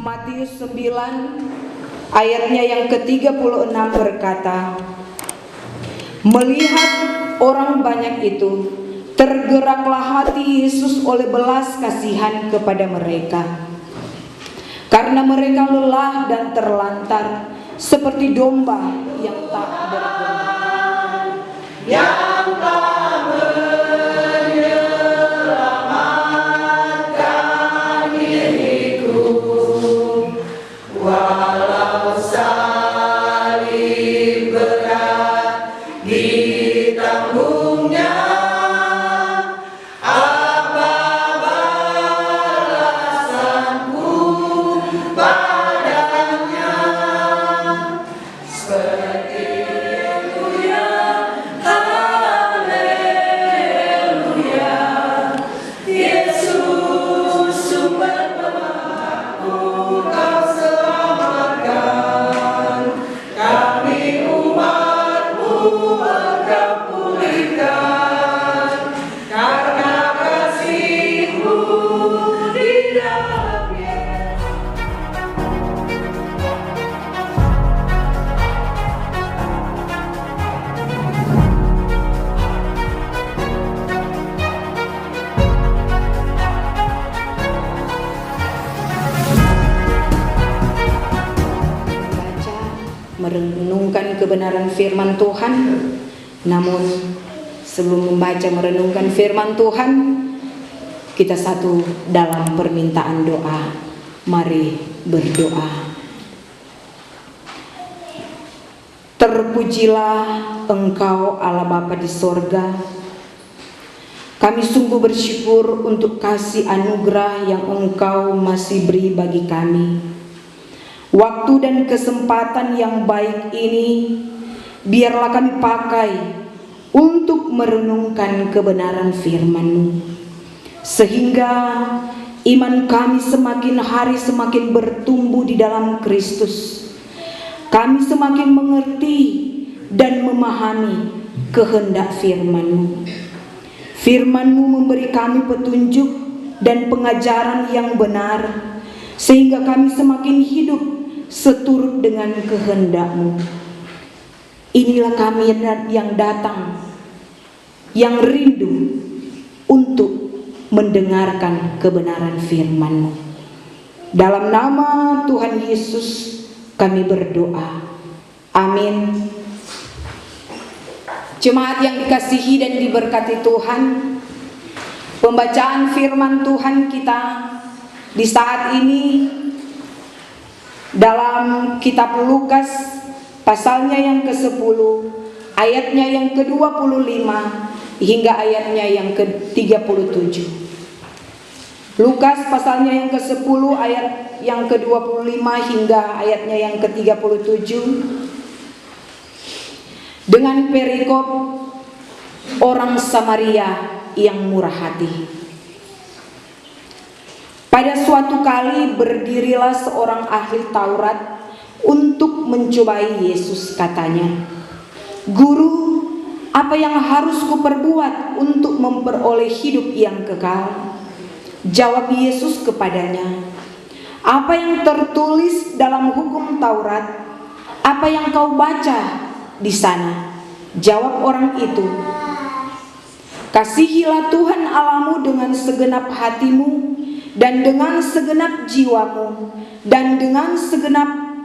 Matius 9 ayatnya yang ke-36 berkata, melihat orang banyak itu, tergeraklah hati Yesus oleh belas kasihan kepada mereka, karena mereka lelah dan terlantar seperti domba yang tak bergembala. Yang telah menyelamatkan diriku, walau salib berat ditanggungnya, apa balasanku padanya? Seperti itu ya, haleluya, Yesus sumber penyelamatku, Kau selamatkan kami umat-Mu, Engkau pulihkan karena kasih-Mu di dalamnya. Membaca, merenungkan kebenaran firman Tuhan. Namun sebelum membaca merenungkan firman Tuhan, kita satu dalam permintaan doa. Mari berdoa. Terpujilah Engkau Allah Bapa di sorga. Kami sungguh bersyukur untuk kasih anugerah yang Engkau masih beri bagi kami. Waktu dan kesempatan yang baik ini biarlah kami pakai untuk merenungkan kebenaran firman-Mu, sehingga iman kami semakin hari semakin bertumbuh di dalam Kristus. Kami semakin mengerti dan memahami kehendak firman-Mu. Firman-Mu memberi kami petunjuk dan pengajaran yang benar, sehingga kami semakin hidup seturut dengan kehendak-Mu. Inilah kami yang datang, yang rindu untuk mendengarkan kebenaran firman-Mu. Dalam nama Tuhan Yesus kami berdoa. Amin. Jemaat yang dikasihi dan diberkati Tuhan, pembacaan firman Tuhan kita di saat ini dalam kitab Lukas pasalnya yang ke-10, ayatnya yang ke-25 hingga ayatnya yang ke-37. Lukas pasalnya yang ke-10 ayat yang ke-25 hingga ayatnya yang ke-37 dengan perikop orang Samaria yang murah hati. Pada suatu kali berdirilah seorang ahli Taurat untuk mencobai Yesus, katanya, "Guru, apa yang harus kuperbuat untuk memperoleh hidup yang kekal?" Jawab Yesus kepadanya, "Apa yang tertulis dalam hukum Taurat? Apa yang kau baca di sana?" Jawab orang itu, "Kasihilah Tuhan Allahmu dengan segenap hatimu, dan dengan segenap jiwamu, dan dengan segenap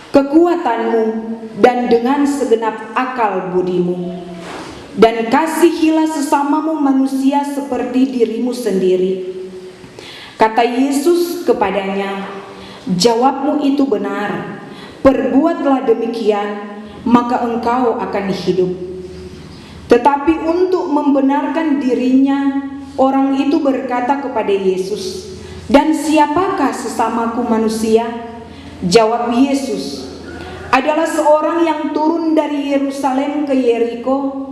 kekuatanmu, dan dengan segenap akal budimu. Dan kasihilah sesamamu manusia seperti dirimu sendiri." Kata Yesus kepadanya, "Jawabmu itu benar. Perbuatlah demikian, maka engkau akan hidup." Tetapi untuk membenarkan dirinya, orang itu berkata kepada Yesus, "Dan siapakah sesamaku manusia?" Jawab Yesus, "Adalah seorang yang turun dari Yerusalem ke Yeriko.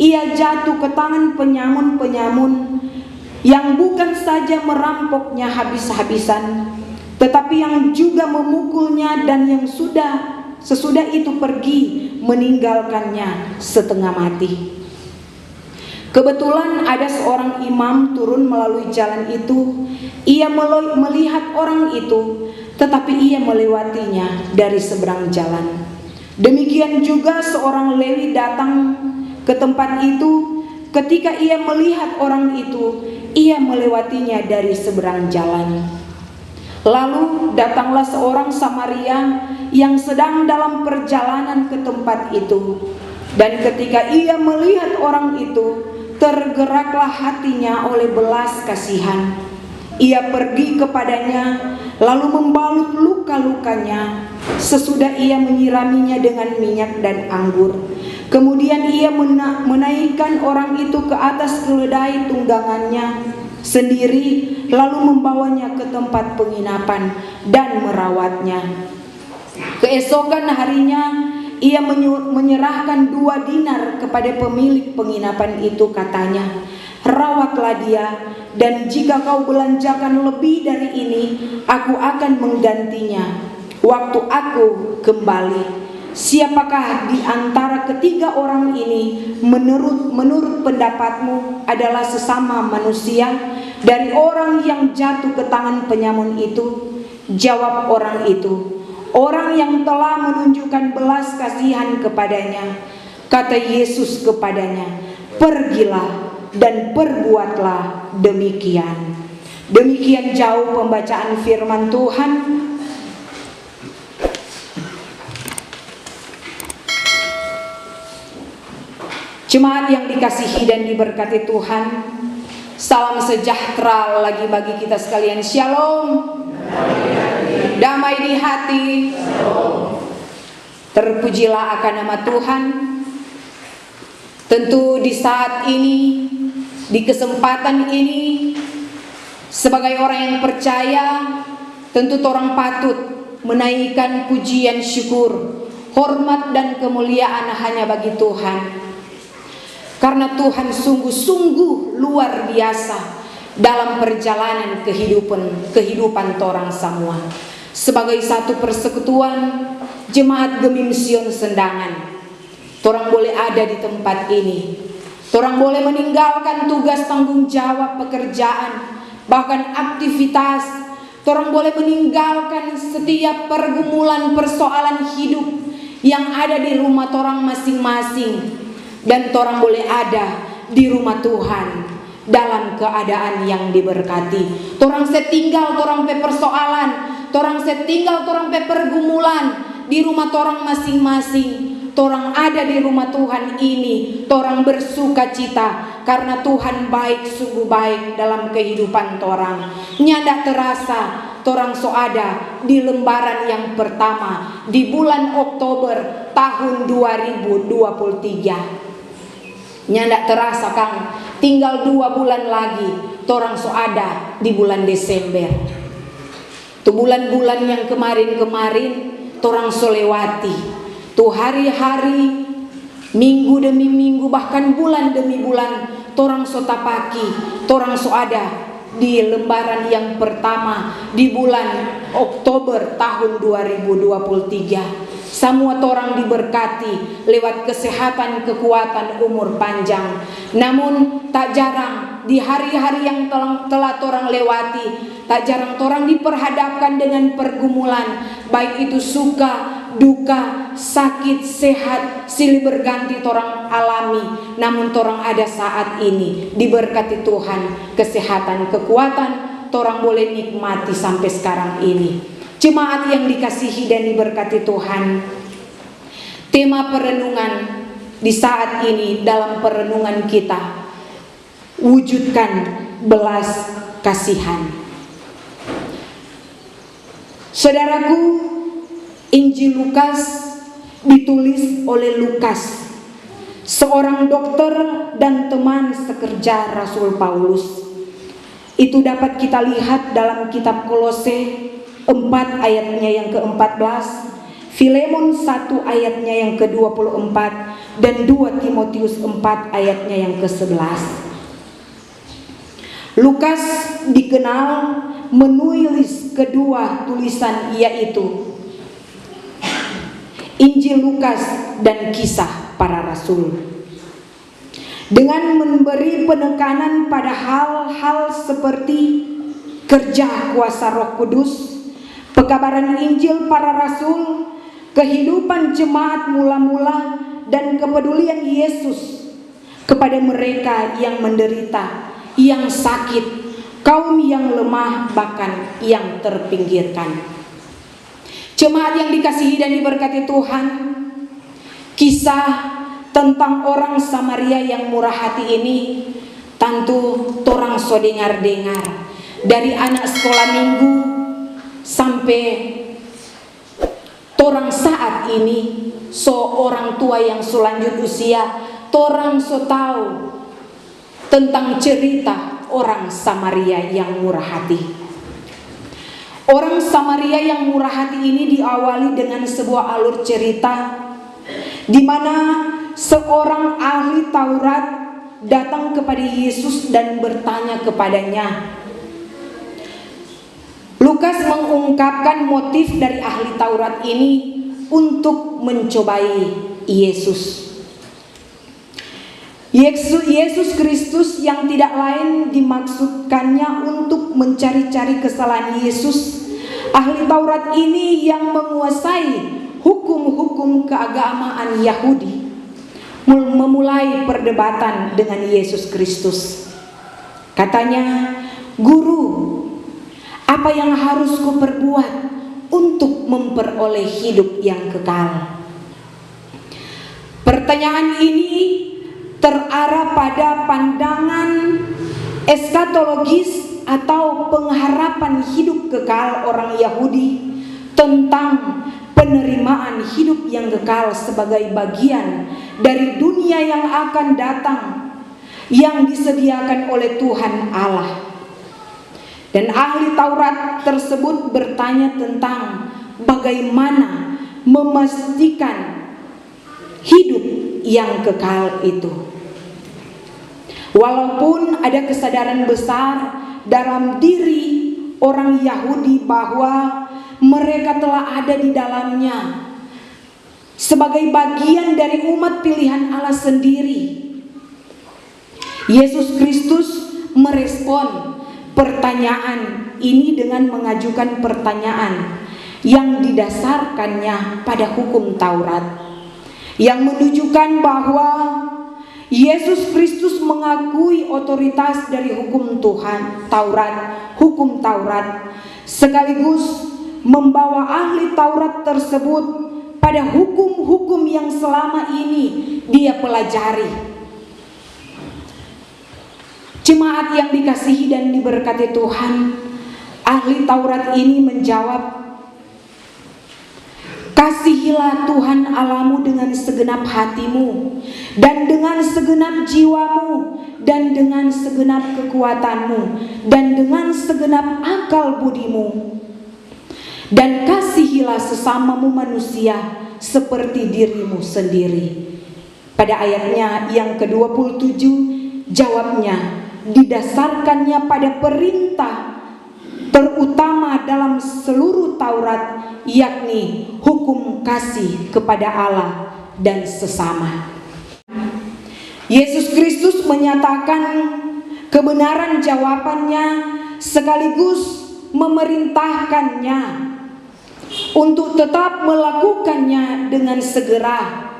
Ia jatuh ke tangan penyamun-penyamun yang bukan saja merampoknya habis-habisan, tetapi yang juga memukulnya, dan yang sesudah itu pergi meninggalkannya setengah mati. Kebetulan ada seorang imam turun melalui jalan itu. Ia melihat orang itu, tetapi ia melewatinya dari seberang jalan. Demikian juga seorang Lewi datang ke tempat itu. Ketika ia melihat orang itu, ia melewatinya dari seberang jalan. Lalu datanglah seorang Samaria yang sedang dalam perjalanan ke tempat itu. Dan ketika ia melihat orang itu, tergeraklah hatinya oleh belas kasihan. Ia pergi kepadanya, lalu membalut luka-lukanya. Sesudah ia menyiraminya dengan minyak dan anggur. Kemudian ia menaikkan orang itu ke atas keledai tunggangannya sendiri, lalu membawanya ke tempat penginapan dan merawatnya. Keesokan harinya ia menyerahkan 2 dinar kepada pemilik penginapan itu, katanya, rawatlah dia, dan jika kau belanjakan lebih dari ini, aku akan menggantinya waktu aku kembali. Siapakah di antara ketiga orang ini menurut pendapatmu adalah sesama manusia dari orang yang jatuh ke tangan penyamun itu? Jawab orang itu, orang yang telah menunjukkan belas kasihan kepadanya. Kata Yesus kepadanya, pergilah dan perbuatlah demikian. Demikian jauh pembacaan firman Tuhan. Jemaat yang dikasihi dan diberkati Tuhan, salam sejahtera lagi bagi kita sekalian. Shalom. Damai di hati. Terpujilah akan nama Tuhan. Tentu di saat ini, di kesempatan ini, sebagai orang yang percaya, tentu orang patut menaikkan pujian syukur, hormat dan kemuliaan hanya bagi Tuhan. Karena Tuhan sungguh-sungguh luar biasa dalam perjalanan kehidupan torang semua. Sebagai satu persekutuan jemaat Gemim Sion Sendangan, torang boleh ada di tempat ini. Torang boleh meninggalkan tugas tanggung jawab pekerjaan, bahkan aktivitas. Torang boleh meninggalkan setiap pergumulan persoalan hidup yang ada di rumah torang masing-masing. Dan torang boleh ada di rumah Tuhan dalam keadaan yang diberkati. Torang setinggal torang pe persoalan, torang setinggal torang pe pergumulan di rumah torang masing-masing. Torang ada di rumah Tuhan ini, torang bersuka cita karena Tuhan baik, sungguh baik dalam kehidupan torang. Nyanda terasa torang so ada di lembaran yang pertama di bulan Oktober tahun 2023. Nyanda terasa Kang, tinggal 2 bulan lagi torang so ada di bulan Desember. Tu bulan-bulan yang kemarin-kemarin torang so lewati. Tu hari-hari, minggu demi minggu, bahkan bulan demi bulan torang so tapaki, torang so ada di lembaran yang pertama di bulan Oktober tahun 2023. Semua torang diberkati lewat kesehatan, kekuatan, umur panjang. Namun tak jarang di hari-hari yang telah torang lewati, tak jarang torang diperhadapkan dengan pergumulan, baik itu suka, duka, sakit, sehat, silih berganti torang alami. Namun torang ada saat ini diberkati Tuhan, kesehatan, kekuatan, torang boleh nikmati sampai sekarang ini. Jemaat yang dikasihi dan diberkati Tuhan, tema perenungan di saat ini dalam perenungan kita, wujudkan belas kasihan. Saudaraku, Injil Lukas ditulis oleh Lukas, seorang dokter dan teman sekerja Rasul Paulus. Itu dapat kita lihat dalam kitab Kolose 4 ayatnya yang ke-14, Filemon 1 ayatnya yang ke-24, dan 2 Timotius 4 ayatnya yang ke-11. Lukas dikenal menulis kedua tulisan, yaitu Injil Lukas dan Kisah Para Rasul. dengan memberi penekanan pada hal-hal seperti kerja kuasa Roh Kudus, pekabaran Injil para rasul, kehidupan jemaat mula-mula, dan kepedulian Yesus kepada mereka yang menderita, yang sakit, kaum yang lemah, bahkan yang terpinggirkan. Jemaat yang dikasihi dan diberkati Tuhan, kisah tentang orang Samaria yang murah hati ini tentu torang so dengar-dengar dari anak sekolah minggu sampai torang saat ini, orang tua yang selanjut usia, torang so tahu tentang cerita orang Samaria yang murah hati. Orang Samaria yang murah hati ini diawali dengan sebuah alur cerita di mana seorang ahli Taurat datang kepada Yesus dan bertanya kepadanya. Lukas mengungkapkan motif dari ahli Taurat ini untuk mencobai Yesus. Yesus Kristus yang tidak lain dimaksudkannya untuk mencari-cari kesalahan Yesus. Ahli Taurat ini yang menguasai hukum-hukum keagamaan Yahudi memulai perdebatan dengan Yesus Kristus. Katanya, "Guru, apa yang harus kuperbuat untuk memperoleh hidup yang kekal?" Pertanyaan ini terarah pada pandangan eskatologis atau pengharapan hidup kekal orang Yahudi tentang penerimaan hidup yang kekal sebagai bagian dari dunia yang akan datang yang disediakan oleh Tuhan Allah. Dan ahli Taurat tersebut bertanya tentang bagaimana memastikan hidup yang kekal itu. Walaupun ada kesadaran besar dalam diri orang Yahudi bahwa mereka telah ada di dalamnya sebagai bagian dari umat pilihan Allah sendiri, Yesus Kristus merespon pertanyaan ini dengan mengajukan pertanyaan yang didasarkannya pada hukum Taurat, yang menunjukkan bahwa Yesus Kristus mengakui otoritas dari hukum Tuhan, hukum Taurat, sekaligus membawa ahli Taurat tersebut pada hukum-hukum yang selama ini dia pelajari. Jemaat yang dikasihi dan diberkati Tuhan, ahli Taurat ini menjawab, "Kasihilah Tuhan Allahmu dengan segenap hatimu, dan dengan segenap jiwamu, dan dengan segenap kekuatanmu, dan dengan segenap akal budimu. Dan kasihilah sesamamu manusia seperti dirimu sendiri." Pada ayatnya yang ke-27, jawabnya didasarkannya pada perintah terutama dalam seluruh Taurat, yakni hukum kasih kepada Allah dan sesama. Yesus Kristus menyatakan kebenaran jawabannya sekaligus memerintahkannya untuk tetap melakukannya dengan segera.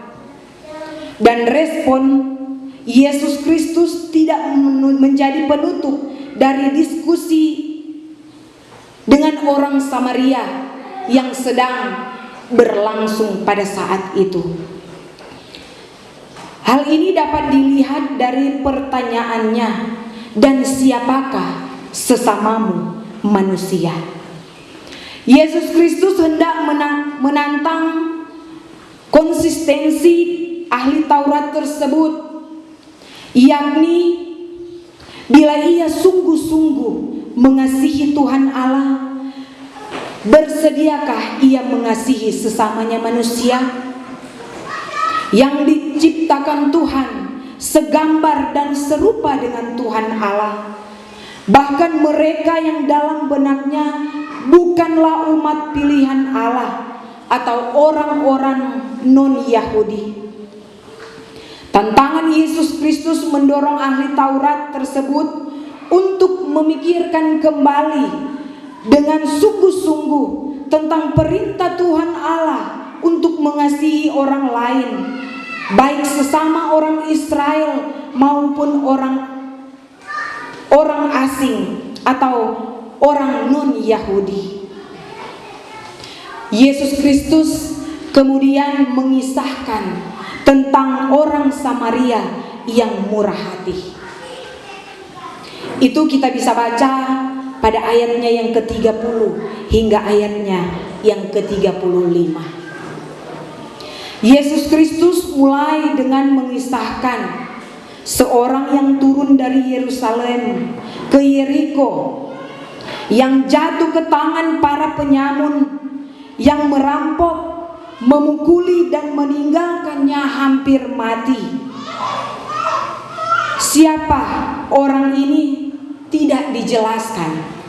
Dan respon Yesus Kristus tidak menjadi penutup dari diskusi dengan orang Samaria yang sedang berlangsung pada saat itu. Hal ini dapat dilihat dari pertanyaannya, "Dan siapakah sesamamu manusia?" Yesus Kristus hendak menantang konsistensi ahli Taurat tersebut, yakni bila ia sungguh-sungguh mengasihi Tuhan Allah, bersediakah ia mengasihi sesamanya manusia yang diciptakan Tuhan segambar dan serupa dengan Tuhan Allah, bahkan mereka yang dalam benaknya bukanlah umat pilihan Allah atau orang-orang non-Yahudi. Tantangan Yesus Kristus mendorong ahli Taurat tersebut untuk memikirkan kembali dengan sungguh-sungguh tentang perintah Tuhan Allah untuk mengasihi orang lain, baik sesama orang Israel maupun orang asing atau orang non-Yahudi. Yesus Kristus kemudian mengisahkan tentang orang Samaria yang murah hati. Itu kita bisa baca pada ayatnya yang ke-30 hingga ayatnya yang ke-35. Yesus Kristus mulai dengan mengisahkan seorang yang turun dari Yerusalem ke Yeriko, yang jatuh ke tangan para penyamun, yang merampok, memukuli dan meninggalkannya hampir mati. Siapa orang ini tidak dijelaskan.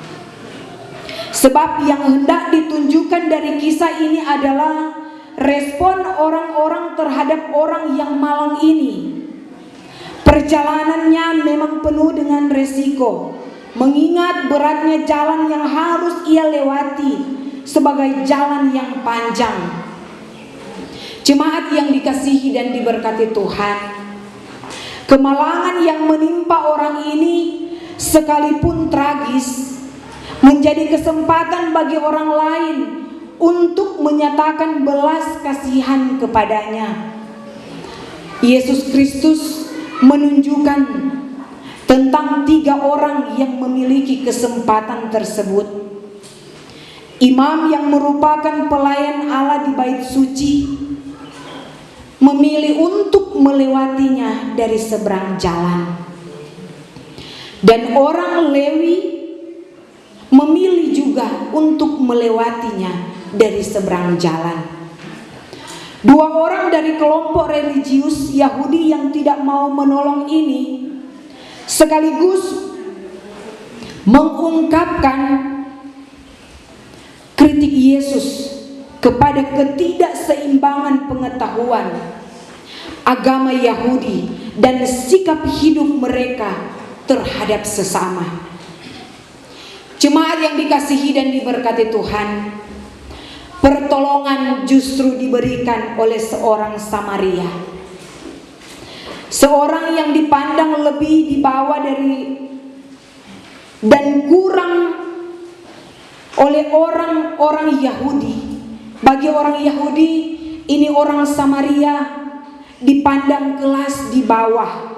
Sebab yang hendak ditunjukkan dari kisah ini adalah respon orang-orang terhadap orang yang malang ini. Perjalanannya memang penuh dengan resiko, mengingat beratnya jalan yang harus ia lewati sebagai jalan yang panjang. Jemaat yang dikasihi dan diberkati Tuhan, kemalangan yang menimpa orang ini sekalipun tragis menjadi kesempatan bagi orang lain untuk menyatakan belas kasihan kepadanya. Yesus Kristus menunjukkan tentang 3 orang yang memiliki kesempatan tersebut. Imam yang merupakan pelayan Allah di bait suci memilih untuk melewatinya dari seberang jalan. Dan orang Lewi memilih juga untuk melewatinya dari seberang jalan. 2 orang dari kelompok religius Yahudi yang tidak mau menolong ini sekaligus mengungkapkan kritik Yesus kepada ketidakseimbangan pengetahuan agama Yahudi dan sikap hidup mereka terhadap sesama. Jemaat yang dikasihi dan diberkati Tuhan, pertolongan justru diberikan oleh seorang Samaria, seorang yang dipandang lebih di bawah dari dan kurang oleh orang-orang Yahudi. Bagi orang Yahudi, ini orang Samaria dipandang kelas di bawah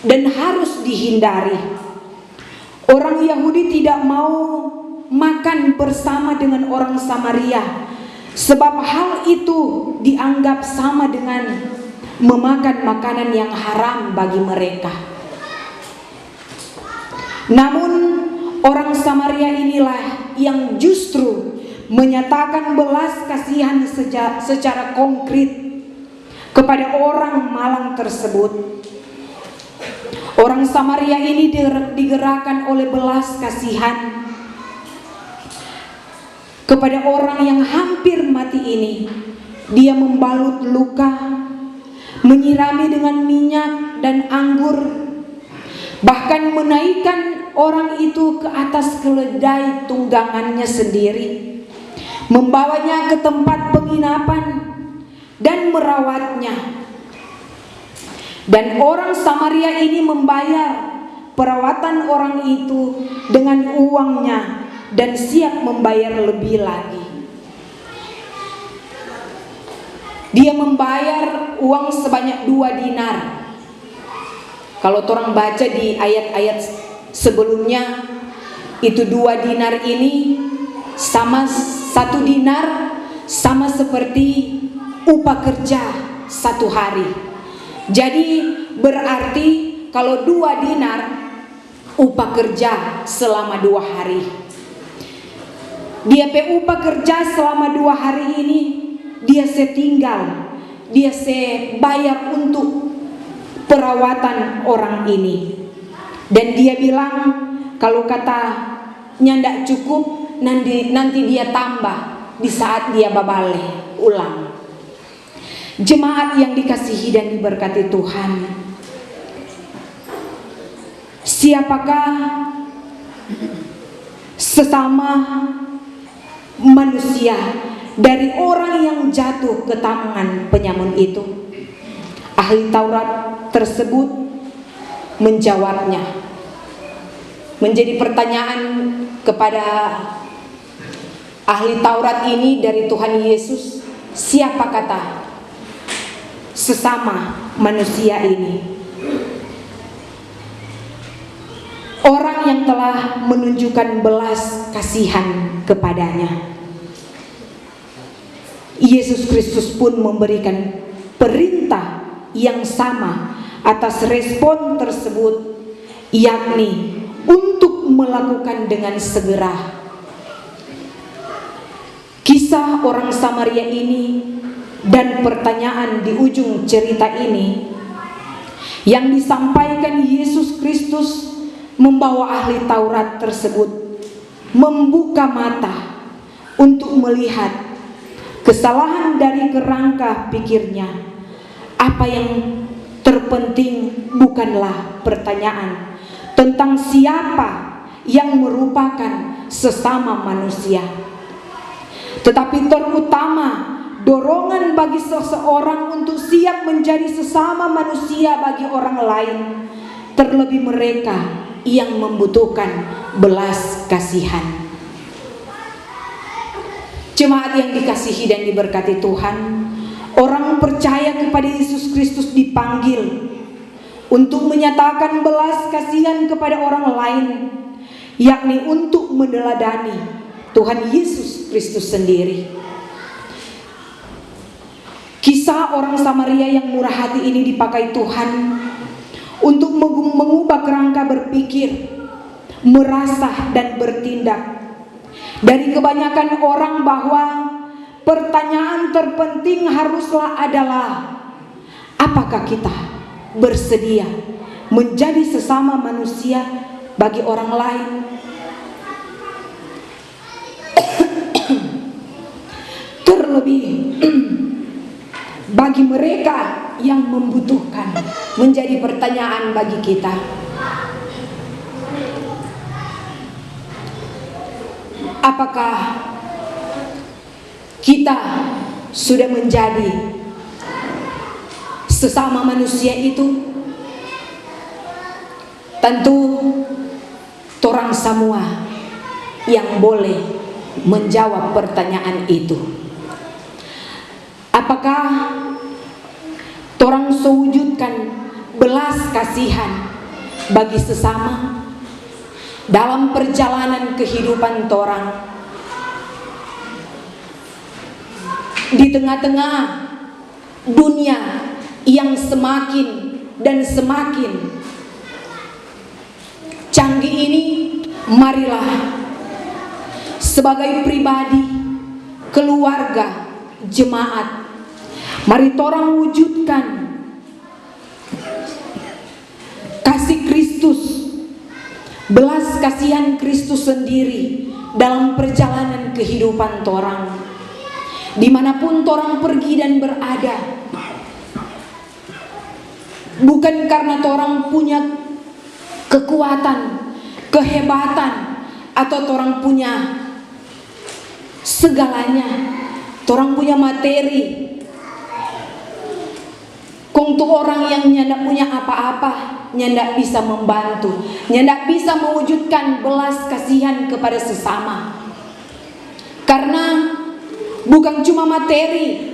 dan harus dihindari. Orang Yahudi tidak mau makan bersama dengan orang Samaria, sebab hal itu dianggap sama dengan memakan makanan yang haram bagi mereka. Namun orang Samaria inilah yang justru menyatakan belas kasihan secara konkret kepada orang malang tersebut. Orang Samaria ini digerakkan oleh belas kasihan kepada orang yang hampir mati ini. Dia membalut luka, menyirami dengan minyak dan anggur, bahkan menaikkan orang itu ke atas keledai tunggangannya sendiri, membawanya ke tempat penginapan dan merawatnya. Dan orang Samaria ini membayar perawatan orang itu dengan uangnya dan siap membayar lebih lagi. Dia membayar uang sebanyak 2 dinar. Kalau orang baca di ayat-ayat sebelumnya, itu 2 dinar ini sama 1 dinar sama seperti upah kerja 1 hari. Jadi berarti kalau 2 dinar upah kerja selama 2 hari. Dia upah kerja selama 2 hari ini dia setinggal, dia bayar untuk perawatan orang ini. Dan dia bilang kalau katanya tidak cukup, nanti dia tambah di saat dia babale ulang. Jemaat yang dikasihi dan diberkati Tuhan, siapakah sesama manusia dari orang yang jatuh ke tangan penyamun itu? Ahli Taurat tersebut menjawabnya. Menjadi pertanyaan kepada ahli Taurat ini dari Tuhan Yesus, siapa kata sesama manusia ini? Orang yang telah menunjukkan belas kasihan kepadanya. Yesus Kristus pun memberikan perintah yang sama atas respon tersebut, yakni untuk melakukan dengan segera. Kisah orang Samaria ini dan pertanyaan di ujung cerita ini yang disampaikan Yesus Kristus membawa ahli Taurat tersebut membuka mata untuk melihat kesalahan dari kerangka pikirnya. Apa yang terpenting bukanlah pertanyaan tentang siapa yang merupakan sesama manusia, tetapi terutama dorongan bagi seseorang untuk siap menjadi sesama manusia bagi orang lain, terlebih mereka yang membutuhkan belas kasihan. Jemaat yang dikasihi dan diberkati Tuhan, orang percaya kepada Yesus Kristus dipanggil untuk menyatakan belas kasihan kepada orang lain, yakni untuk meneladani Tuhan Yesus Kristus sendiri. Kisah orang Samaria yang murah hati ini dipakai Tuhan untuk mengubah kerangka berpikir, merasa dan bertindak dari kebanyakan orang bahwa pertanyaan terpenting adalah apakah kita bersedia menjadi sesama manusia bagi orang lain? Terlebih bagi mereka yang membutuhkan, menjadi pertanyaan bagi kita. Apakah kita sudah menjadi sesama manusia itu? Tentu orang semua yang boleh menjawab pertanyaan itu. Apakah orang sewujudkan belas kasihan bagi sesama dalam perjalanan kehidupan torang di tengah-tengah dunia yang semakin dan semakin canggih ini? Marilah sebagai pribadi, keluarga, jemaat, mari torang wujudkan kasih Kristus, belas kasihan Kristus sendiri dalam perjalanan kehidupan torang, dimanapun torang pergi dan berada. Bukan karena torang punya kekuatan, kehebatan, atau torang punya segalanya, torang punya materi. Kong tu orang yang nyandak punya apa-apa, nyandak bisa membantu, nyandak bisa mewujudkan belas kasihan kepada sesama. Karena bukan cuma materi,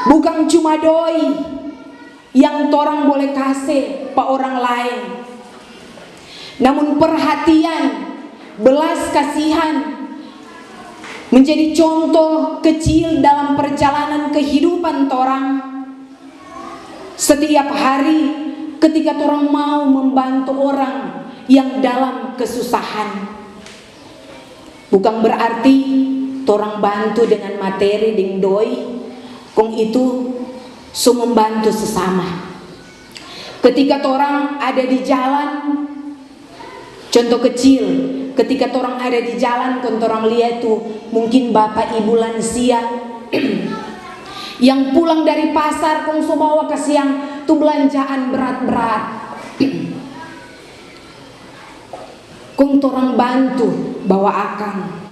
bukan cuma doi yang torang boleh kasih ke orang lain, namun perhatian, belas kasihan menjadi contoh kecil dalam perjalanan kehidupan torang. Setiap hari ketika torang mau membantu orang yang dalam kesusahan, bukan berarti torang bantu dengan materi ding doi, kong itu so membantu sesama. Ketika torang ada di jalan, contoh kecil, ketika torang ada di jalan, kon torang lihat tuh mungkin bapak ibu lansia Yang pulang dari pasar kong so bawa ke siang tu belanjaan berat-berat. Kong torang bantu bawa akang.